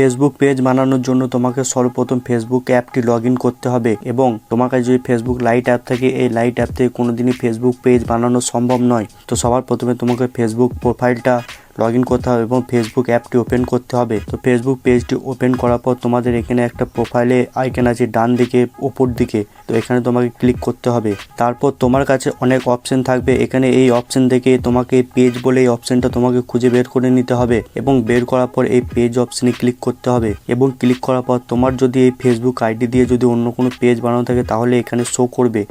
Facebook page বানানোর জন্য তোমাকে সর্বপ্রথম ফেসবুক অ্যাপটি লগ ইন করতে হবে এবং তোমার কাছে যদি ফেসবুক লাইট অ্যাপ থাকে এই লাইট অ্যাপ থেকে কোনোদিনই ফেসবুক পেজ বানানো সম্ভব নয়। তো সবার প্রথমে তোমাকে ফেসবুক প্রোফাইলটা লগ ইন করতে হবে এবং ফেসবুক অ্যাপটি ওপেন করতে হবে। তো ফেসবুক পেজটি ওপেন করার পর তোমাদের এখানে একটা প্রোফাইলে আইকন আছে ডান দিকে উপর দিকে, তো এখানে তোমাকে ক্লিক করতে হবে। তারপর তোমার কাছে অনেক অপশন থাকবে, এখানে এই অপশন থেকে তোমাকে পেজ বলে এই অপশনটা তোমাকে খুঁজে বের করে নিতে হবে এবং বের করার পর এই পেজ অপশনে ক্লিক করতে হবে এবং ক্লিক করার পর তোমার যদি এই ফেসবুক আইডি দিয়ে যদি অন্য কোনো পেজ বানানো থাকে তাহলে এখানে শো করবে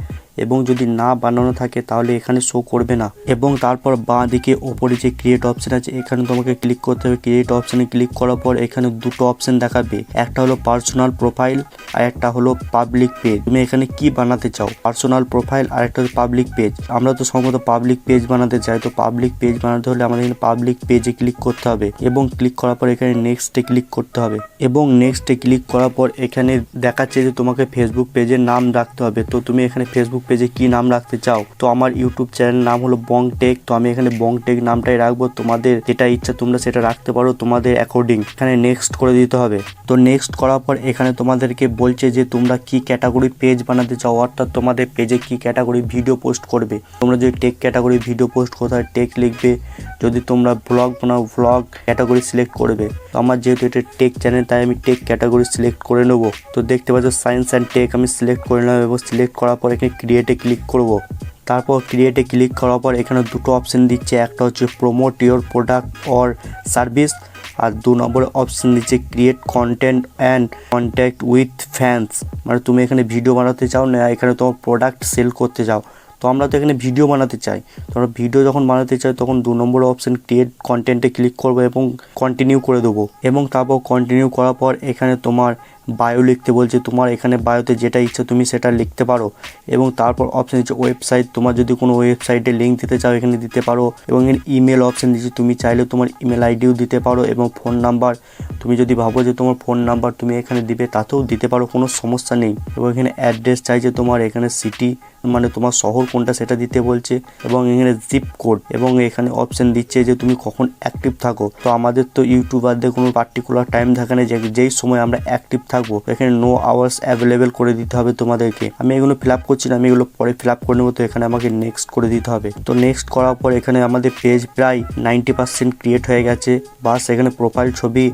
এবং যদি না বানানো থাকে তাহলে এখানে শো করবে না। এবং তারপর বাঁ দিকে ওপরে যে ক্রিয়েট অপশন আছে এখানে তোমাকে ক্লিক করতে হবে। ক্রিয়েট অপশনে ক্লিক করার পর এখানে দুটো অপশন দেখাবে, একটা হলো পার্সোনাল প্রোফাইল আর একটা হলো পাবলিক পেজ। তুমি এখানে কি বানাতে চাও, পার্সোনাল প্রোফাইল আর একটা হলো পাবলিক পেজ। আমরা তো সম্ভবত পাবলিক পেজ বানাতে চাই, তো পাবলিক পেজ বানাতে হলে আমাদের এখানে পাবলিক পেজে ক্লিক করতে হবে এবং ক্লিক করার পর এখানে নেক্সটে ক্লিক করতে হবে এবং নেক্সটে ক্লিক করার পর এখানে দেখাচ্ছে যে তোমাকে ফেসবুক পেজের নাম রাখতে হবে। তো তুমি এখানে ফেসবুক পেজে কি নাম রাখতে চাও, তো আমার ইউটিউব চ্যানেল নাম হলো বং টেক, তো আমি এখানে বং টেক নামটাই রাখবো। তোমাদের যেটা ইচ্ছা তোমরা সেটা রাখতে পারো তোমাদের অ্যাকর্ডিং। এখানে নেক্সট করে দিতে হবে। তো নেক্সট করার পর এখানে তোমাদেরকে বলছে যে তোমরা কি ক্যাটাগরি পেজ বানাতে চাও, অর্থাৎ তোমাদের পেজে কি ক্যাটাগরি ভিডিও পোস্ট করবে। তোমরা যদি টেক ক্যাটাগরি ভিডিও পোস্ট করতে হয় টেক লিখবে, যদি তোমরা ব্লগ বানাও ব্লগ ক্যাটাগরি সিলেক্ট করবে। তো আমার যেহেতু এটা টেক চ্যানেল তাই আমি টেক ক্যাটাগরি সিলেক্ট করে নেব। তো দেখতে পাচ্ছ সায়েন্স অ্যান্ড টেক আমি সিলেক্ট করে নেব এবং সিলেক্ট করার পর এখানে ক্রিয়েটে ক্লিক করব। তারপর ক্রিয়েটে ক্লিক করার পর এখানে দুটো অপশন দিচ্ছে, একটা হচ্ছে promote your product or service আর 2 নম্বর অপশন দিচ্ছে create content and contact with fans. মানে তুমি এখানে ভিডিও বানাতে চাও না এখানে তোমার প্রোডাক্ট সেল করতে চাও। তো আমরা তো এখানে ভিডিও বানাতে চাই, তোমরা ভিডিও যখন বানাতে চাই তখন 2 নম্বর অপশন ক্রিয়েট কন্টেন্টে ক্লিক করবো এবং কন্টিনিউ করে দেবো এবং তারপর কন্টিনিউ করার পর এখানে তোমার বায়ো লিখতে বলছে। তোমার এখানে বায়োতে যেটা ইচ্ছা তুমি সেটা লিখতে পারো এবং তারপর অপশন দিচ্ছে ওয়েবসাইট, তোমার যদি কোনো ওয়েবসাইটে লিঙ্ক দিতে চাও এখানে দিতে পারো এবং এখানে ইমেল অপশন দিচ্ছে, তুমি চাইলে তোমার ইমেল আইডিও দিতে পারো এবং ফোন নাম্বার তুমি যদি ভাবো যে তোমার ফোন নাম্বার তুমি এখানে দিবে তাতেও দিতে পারো, কোনো সমস্যা নেই। এবং এখানে অ্যাড্রেস চাইছে তোমার, এখানে সিটি মানে তোমার শহর কোনটা সেটা দিতে বলছে এবং এখানে জিপ কোড এবং এখানে অপশন দিচ্ছে যে তুমি কখন অ্যাক্টিভ থাকো। তো আমাদের তো ইউটিউবারদের কোনো পার্টিকুলার টাইম থাকে না যেই সময় আমরা অ্যাক্টিভ থাকবো, এখানে নো আওয়ার্স অ্যাভেলেবেল করে দিতে হবে তোমাদেরকে। আমি এগুলো ফিল আপ করছি না, আমি এগুলো পরে ফিল আপ করে নেবো। তো এখানে আমাকে নেক্সট করে দিতে হবে। তো নেক্সট করার পর এখানে আমাদের পেজ প্রায় 90% ক্রিয়েট হয়ে গেছে। বাস এখানে প্রোফাইল ছবি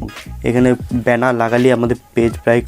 এখানে ব্যানার লাগালে আমাদের পেজ প্রায়,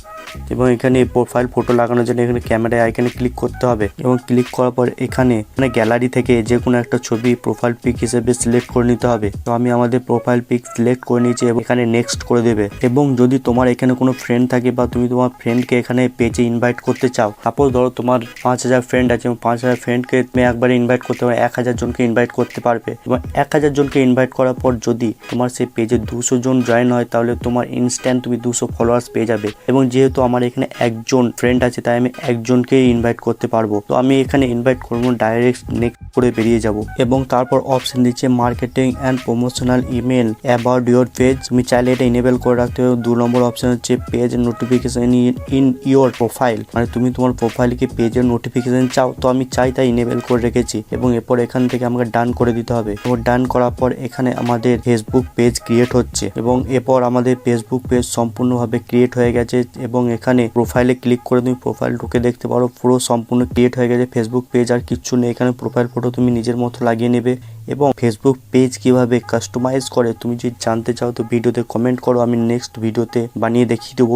এবং এখানে প্রোফাইল ফটো লাগানোর জন্য এখানে ক্যামেরা আইকনে ক্লিক করতে হবে এবং ক্লিক করার পর এখানে গ্যালারি থেকে যে কোনো একটা ছবি প্রোফাইল পিক হিসেবে সিলেক্ট করে নিতে হবে। তো আমি আমাদের প্রোফাইল পিক সিলেক্ট করে নিয়েছি এবং এখানে নেক্সট করে দেবে। এবং যদি তোমার এখানে কোনো ফ্রেন্ড থাকে বা তুমি তোমার ফ্রেন্ডকে এখানে পেজে ইনভাইট করতে চাও, সাপোজ ধরো তোমার 5000 ফ্রেন্ড আছে এবং 5000 ফ্রেন্ডকে তুমি একবারে ইনভাইট করতে পারবে, 1000 জনকে ইনভাইট করতে পারবে এবং 1000 জনকে ইনভাইট করার পর যদি তোমার সেই পেজে 200 জন জয়েন হয় তাহলে তোমার ইনস্ট্যান্ট তুমি 200 ফলোয়ার্স পেয়ে যাবে। এবং যেহেতু আমার এখানে একজন ফ্রেন্ড আছে তাই আমি একজনকেই ইনভাইট করতে পারবো। তো আমি এখানে ইনভাইট করবো, ডাইরেক্ট নেক্সট করে বেরিয়ে যাব এবং তারপর অপশন দিচ্ছে marketing and promotional email about your page. তুমি চাইলে এটা ইনেবল করে রাখতে হবে। 2 নম্বর অপশন হচ্ছে page notification in your profile, মানে তুমি তোমার প্রোফাইলকে পেজের নোটিফিকেশন চাও, তো আমি চাই তাই ইনেবল করে রেখেছি এবং এরপর এখান থেকে আমাকে ডান করে দিতে হবে। এবং ডান করার পর এখানে আমাদের ফেসবুক পেজ ক্রিয়েট হচ্ছে এবং এরপর আমাদের ফেসবুক পেজ সম্পূর্ণভাবে ক্রিয়েট হয়ে গেছে এবং এখানে প্রোফাইলে ক্লিক করে তুমি প্রোফাইল ঢুকে দেখতে পারো পুরো সম্পূর্ণ ক্রিয়েট হয়ে গেছে ফেসবুক পেজ। আর কিচ্ছু নেই, এখানে প্রোফাইল ফটো তুমি নিজের মতো লাগিয়ে নেবে। এবং ফেসবুক পেজ কিভাবে কাস্টমাইজ করে তুমি যদি জানতে চাও তো ভিডিওতে কমেন্ট করো, আমি নেক্সট ভিডিওতে বানিয়ে দেখিয়ে দেবো।